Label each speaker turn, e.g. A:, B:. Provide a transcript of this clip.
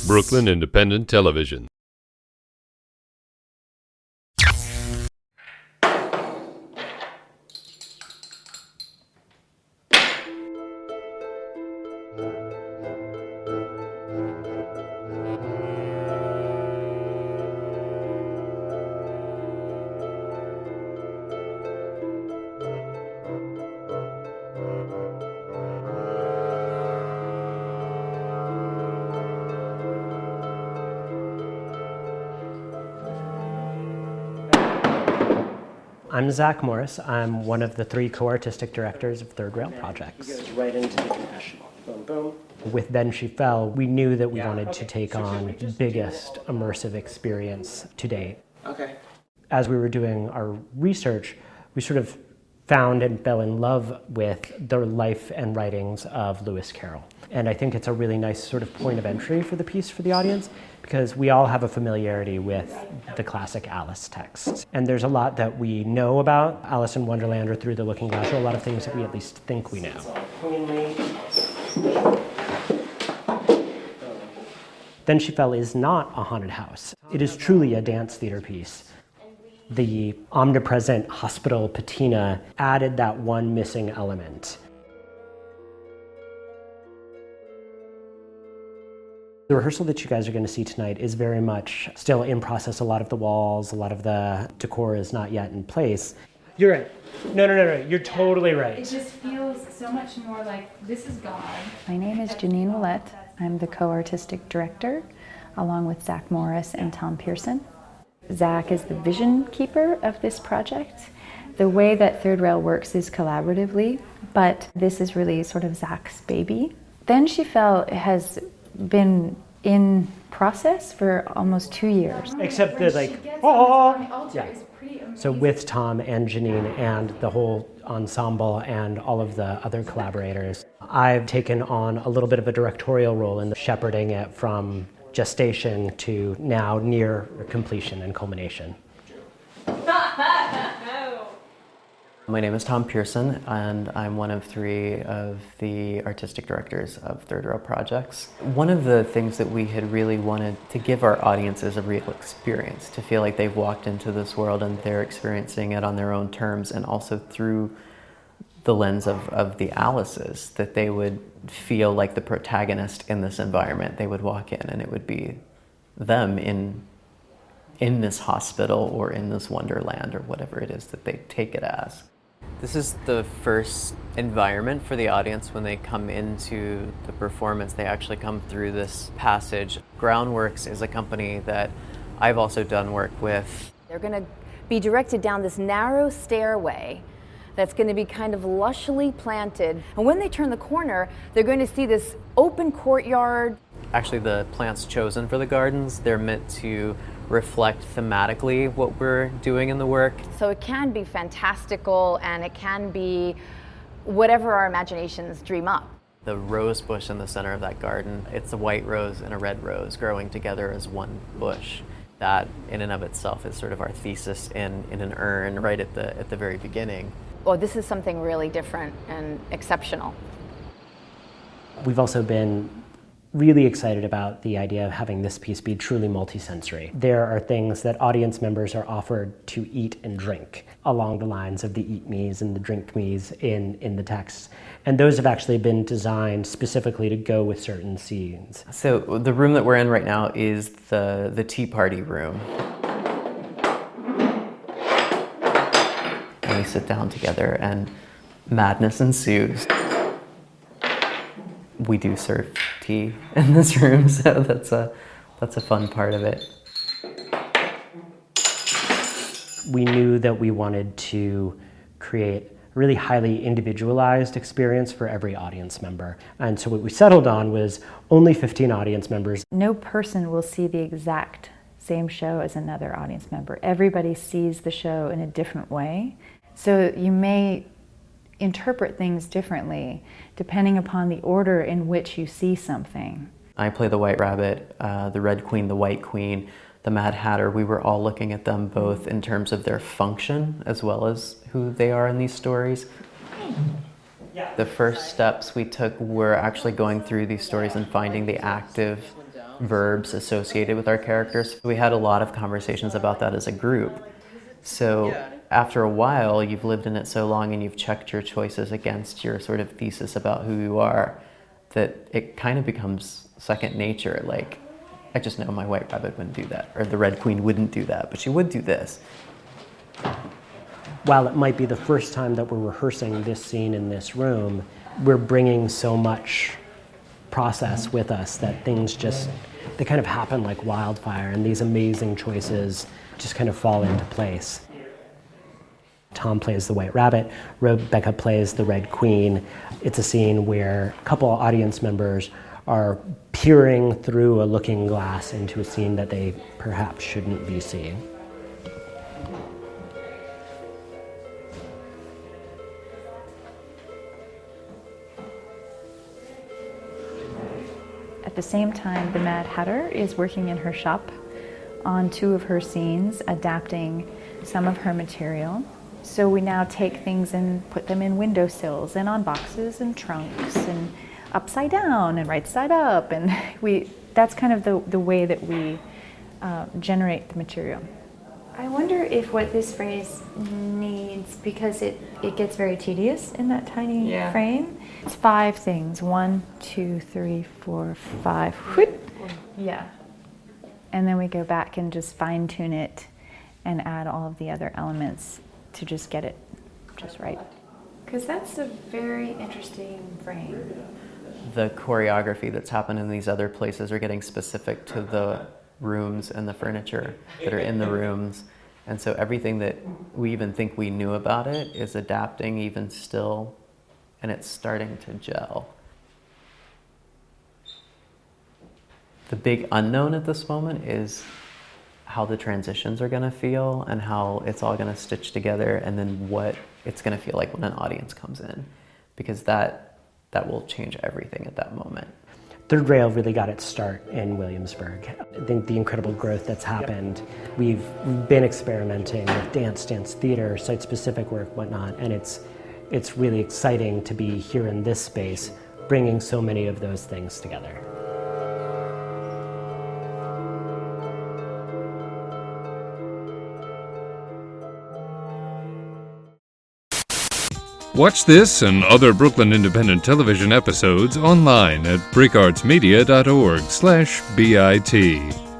A: Brooklyn Independent Television.
B: I'm Zach Morris. I'm one of the 3 co-artistic directors of Third Rail Projects.
C: He goes right into the confessional. Boom, boom.
B: With Then She Fell, we knew that we wanted to take on the biggest immersive experience to date.
C: Okay.
B: As we were doing our research, we sort of found and fell in love with the life and writings of Lewis Carroll. And I think it's a really nice sort of point of entry for the piece for the audience, because we all have a familiarity with the classic Alice texts. And there's a lot that we know about Alice in Wonderland or Through the Looking Glass, or a lot of things that we at least think we know. Then She Fell is not a haunted house. It is truly a dance theater piece. The omnipresent hospital patina added that one missing element. The rehearsal that you guys are going to see tonight is very much still in process. A lot of the walls, a lot of the decor is not yet in place. You're right. No. You're totally right.
D: It just feels so much more like this is God.
E: My name is Janine Willett. I'm the co-artistic director, along with Zach Morris and Tom Pearson. Zach is the vision keeper of this project. The way that Third Rail works is collaboratively, but this is really sort of Zach's baby. Then She Fell has been in process for almost 2 years.
B: Except that, like, yeah. So with Tom and Janine and the whole ensemble and all of the other collaborators, I've taken on a little bit of a directorial role in shepherding it from gestation to now near completion and culmination.
F: My name is Tom Pearson, and I'm one of 3 of the artistic directors of Third Rail Projects. One of the things that we had really wanted to give our audiences a real experience, to feel like they've walked into this world and they're experiencing it on their own terms, and also through the lens of the Alices, that they would feel like the protagonist in this environment. They would walk in and it would be them in this hospital or in this Wonderland or whatever it is that they take it as. This is the first environment for the audience when they come into the performance. They actually come through this passage. Groundworks is a company that I've also done work with.
G: They're going to be directed down this narrow stairway that's going to be kind of lushly planted. And when they turn the corner, they're going to see this open courtyard.
F: Actually, the plants chosen for the gardens, they're meant to reflect thematically what we're doing in the work.
G: So it can be fantastical, and it can be whatever our imaginations dream up.
F: The rose bush in the center of that garden, it's a white rose and a red rose growing together as one bush. That in and of itself is sort of our thesis in an urn right at the very beginning.
G: Oh, this is something really different and exceptional.
B: We've also been really excited about the idea of having this piece be truly multisensory. There are things that audience members are offered to eat and drink along the lines of the eat me's and the drink me's in the text. And those have actually been designed specifically to go with certain scenes.
F: So the room that we're in right now is the tea party room. And we sit down together and madness ensues. We do serve tea in this room, so that's a fun part of it.
B: We knew that we wanted to create a really highly individualized experience for every audience member. And so what we settled on was only 15 audience members.
E: No person will see the exact same show as another audience member. Everybody sees the show in a different way. So you may interpret things differently depending upon the order in which you see something.
F: I play the White Rabbit, the Red Queen, the White Queen, the Mad Hatter. We were all looking at them both in terms of their function as well as who they are in these stories. The first steps we took were actually going through these stories and finding the active verbs associated with our characters. We had a lot of conversations about that as a group. So after a while, you've lived in it so long and you've checked your choices against your sort of thesis about who you are, that it kind of becomes second nature. Like, I just know my white rabbit wouldn't do that, or the red queen wouldn't do that, but she would do this.
B: While it might be the first time that we're rehearsing this scene in this room, we're bringing so much process with us that things just, they kind of happen like wildfire, and these amazing choices just kind of fall into place. Tom plays the white rabbit, Rebecca plays the red queen. It's a scene where a couple of audience members are peering through a looking glass into a scene that they perhaps shouldn't be seeing.
E: At the same time, the Mad Hatter is working in her shop on 2 of her scenes, adapting some of her material. So we now take things and put them in windowsills and on boxes and trunks and upside down and right side up, and that's kind of the way that we generate the material.
H: I wonder if what this phrase needs, because it gets very tedious in that tiny frame.
E: It's 5 things. 1, 2, 3, 4, 5. Whoop. Yeah. And then we go back and just fine tune it and add all of the other elements to just get it just right.
H: Because that's a very interesting frame.
F: The choreography that's happened in these other places are getting specific to the rooms and the furniture that are in the rooms. And so everything that we even think we knew about it is adapting even still, and it's starting to gel. The big unknown at this moment is how the transitions are going to feel and how it's all going to stitch together, and then what it's going to feel like when an audience comes in, because that will change everything at that moment.
B: Third Rail really got its start in Williamsburg. I think the incredible growth that's happened, we've been experimenting with dance theater, site-specific work, whatnot, and it's really exciting to be here in this space, bringing so many of those things together.
A: Watch this and other Brooklyn Independent Television episodes online at breakartsmedia.org/BIT.